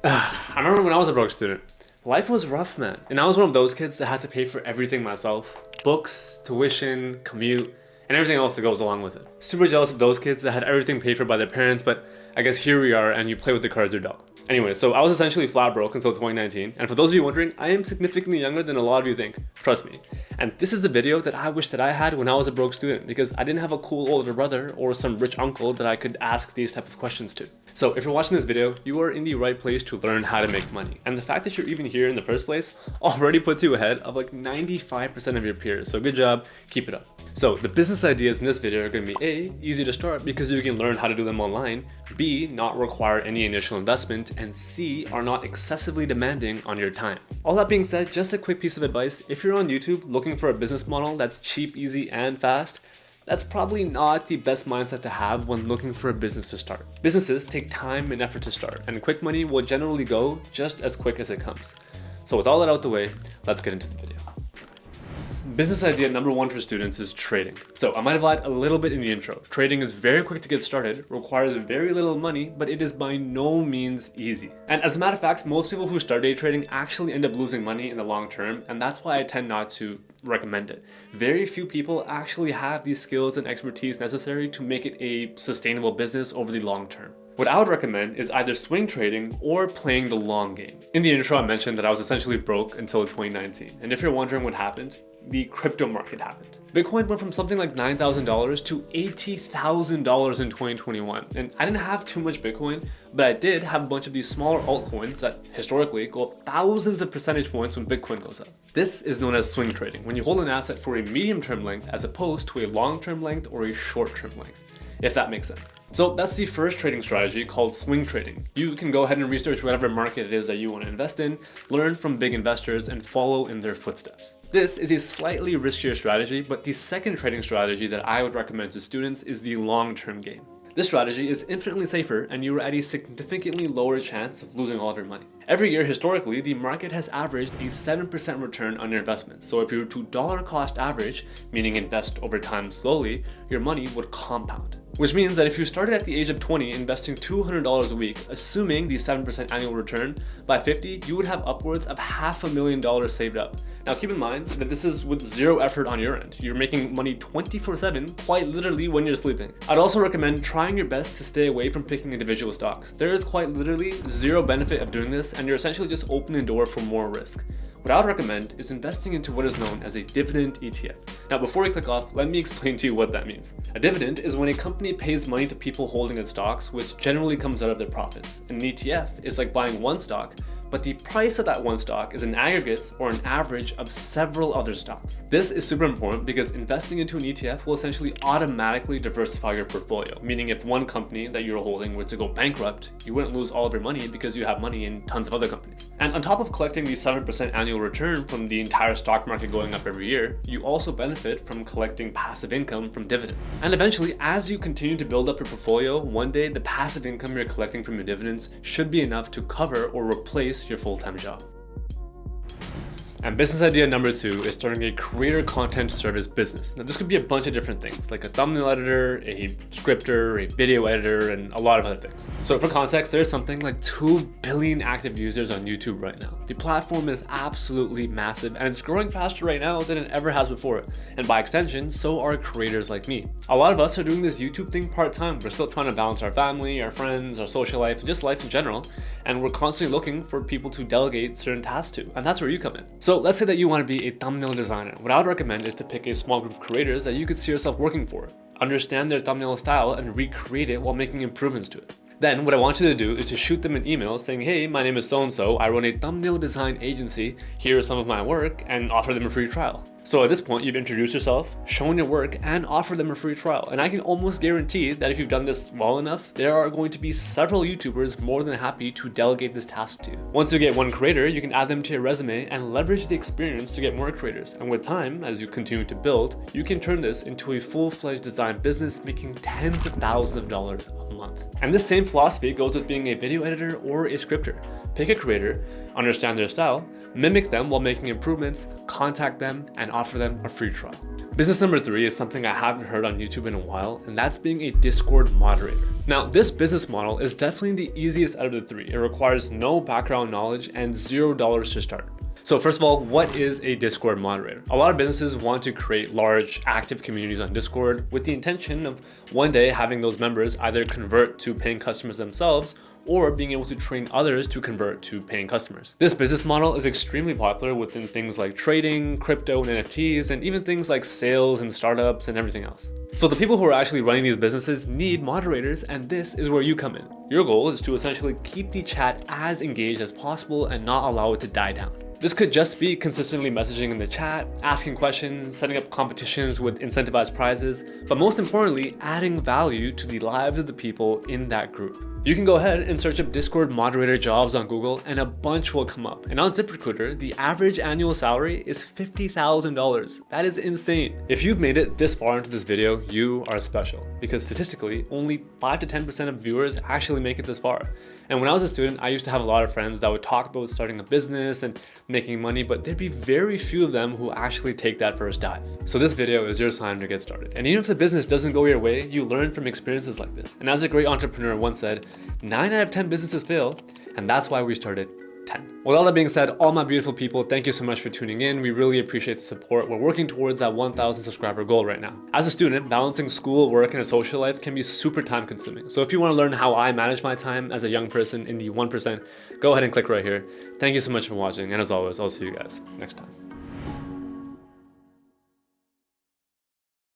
I remember when I was a broke student, life was rough, man. And I was one of those kids that had to pay for everything myself. Books, tuition, commute, and everything else that goes along with it. Super jealous of those kids that had everything paid for by their parents, but I guess here we are and you play with the cards you're dealt. Anyway, so I was essentially flat broke until 2019, and for those of you wondering, I am significantly younger than a lot of you think, trust me. And this is the video that I wish that I had when I was a broke student, because I didn't have a cool older brother or some rich uncle that I could ask these type of questions to. So if you're watching this video, you are in the right place to learn how to make money. And the fact that you're even here in the first place already puts you ahead of like 95% of your peers. So good job, keep it up. So the business ideas in this video are going to be A, easy to start because you can learn how to do them online, B, not require any initial investment, and C, are not excessively demanding on your time. All that being said, just a quick piece of advice, if you're on YouTube looking for a business model that's cheap, easy, and fast, that's probably not the best mindset to have when looking for a business to start. Businesses take time and effort to start, and quick money will generally go just as quick as it comes. So with all that out the way, let's get into the video. Business idea number one for students is trading. So I might have lied a little bit in the intro. Trading is very quick to get started, requires very little money, but it is by no means easy. And as a matter of fact, most people who start day trading actually end up losing money in the long term, and that's why I tend not to recommend it. Very few people actually have these skills and expertise necessary to make it a sustainable business over the long term. What I would recommend is either swing trading or playing the long game. In the intro, I mentioned that I was essentially broke until 2019. And if you're wondering what happened, the crypto market happened. Bitcoin went from something like $9,000 to $80,000 in 2021. And I didn't have too much Bitcoin, but I did have a bunch of these smaller altcoins that historically go up thousands of percentage points when Bitcoin goes up. This is known as swing trading, when you hold an asset for a medium-term length as opposed to a long-term length or a short-term length, if that makes sense. So that's the first trading strategy called swing trading. You can go ahead and research whatever market it is that you want to invest in, learn from big investors, and follow in their footsteps. This is a slightly riskier strategy, but the second trading strategy that I would recommend to students is the long-term game. This strategy is infinitely safer, and you are at a significantly lower chance of losing all of your money. Every year, historically, the market has averaged a 7% return on your investment. So if you were to dollar cost average, meaning invest over time slowly, your money would compound. Which means that if you started at the age of 20 investing $200 a week, assuming the 7% annual return, by 50, you would have upwards of $500,000 saved up. Now keep in mind that this is with zero effort on your end. You're making money 24/7, quite literally when you're sleeping. I'd also recommend trying your best to stay away from picking individual stocks. There is quite literally zero benefit of doing this, and you're essentially just opening the door for more risk. What I would recommend is investing into what is known as a dividend ETF. Now before we click off, let me explain to you what that means. A dividend is when a company pays money to people holding its stocks, which generally comes out of their profits. An ETF is like buying one stock, but the price of that one stock is an aggregate or an average of several other stocks. This is super important because investing into an ETF will essentially automatically diversify your portfolio, meaning if one company that you're holding were to go bankrupt, you wouldn't lose all of your money because you have money in tons of other companies. And on top of collecting the 7% annual return from the entire stock market going up every year, you also benefit from collecting passive income from dividends. And eventually, as you continue to build up your portfolio, one day the passive income you're collecting from your dividends should be enough to cover or replace your full-time job. And business idea number two is starting a creator content service business. Now this could be a bunch of different things, like a thumbnail editor, a scripter, a video editor, and a lot of other things. So for context, there's something like 2 billion active users on YouTube right now. The platform is absolutely massive, and it's growing faster right now than it ever has before. And by extension, so are creators like me. A lot of us are doing this YouTube thing part-time. We're still trying to balance our family, our friends, our social life, and just life in general. And we're constantly looking for people to delegate certain tasks to, and that's where you come in. So let's say that you want to be a thumbnail designer. What I would recommend is to pick a small group of creators that you could see yourself working for. Understand their thumbnail style and recreate it while making improvements to it. Then what I want you to do is to shoot them an email saying, hey, my name is so-and-so, I run a thumbnail design agency, here is some of my work, and offer them a free trial. So at this point, you've introduced yourself, shown your work, and offered them a free trial. And I can almost guarantee that if you've done this well enough, there are going to be several YouTubers more than happy to delegate this task to you. Once you get one creator, you can add them to your resume and leverage the experience to get more creators. And with time, as you continue to build, you can turn this into a full-fledged design business, making tens of thousands of dollars a month. And this same philosophy goes with being a video editor or a scripter. Pick a creator, understand their style, mimic them while making improvements, contact them, and and offer them a free trial. Business number 3 is something I haven't heard on YouTube in a while, and that's being a Discord moderator. Now, this business model is definitely the easiest out of the 3. It requires no background knowledge and $0 to start. So first of all, what is a Discord moderator? A lot of businesses want to create large, active communities on Discord with the intention of one day having those members either convert to paying customers themselves or being able to train others to convert to paying customers. This business model is extremely popular within things like trading, crypto, and NFTs, and even things like sales and startups and everything else. So the people who are actually running these businesses need moderators, and this is where you come in. Your goal is to essentially keep the chat as engaged as possible and not allow it to die down. This could just be consistently messaging in the chat, asking questions, setting up competitions with incentivized prizes, but most importantly, adding value to the lives of the people in that group. You can go ahead and search up Discord moderator jobs on Google and a bunch will come up. And on ZipRecruiter, the average annual salary is $50,000. That is insane. If you've made it this far into this video, you are special, because statistically, only 5 to 10% of viewers actually make it this far. And when I was a student, I used to have a lot of friends that would talk about starting a business and making money, but there'd be very few of them who actually take that first dive. So this video is your time to get started. And even if the business doesn't go your way, you learn from experiences like this. And as a great entrepreneur once said, 9 out of 10 businesses fail, and that's why we started 10. With all that being said, all my beautiful people, thank you so much for tuning in. We really appreciate the support. We're working towards that 1,000 subscriber goal right now. As a student, balancing school, work, and a social life can be super time consuming. So if you want to learn how I manage my time as a young person in the 1%, go ahead and click right here. Thank you so much for watching, and as always, I'll see you guys next time.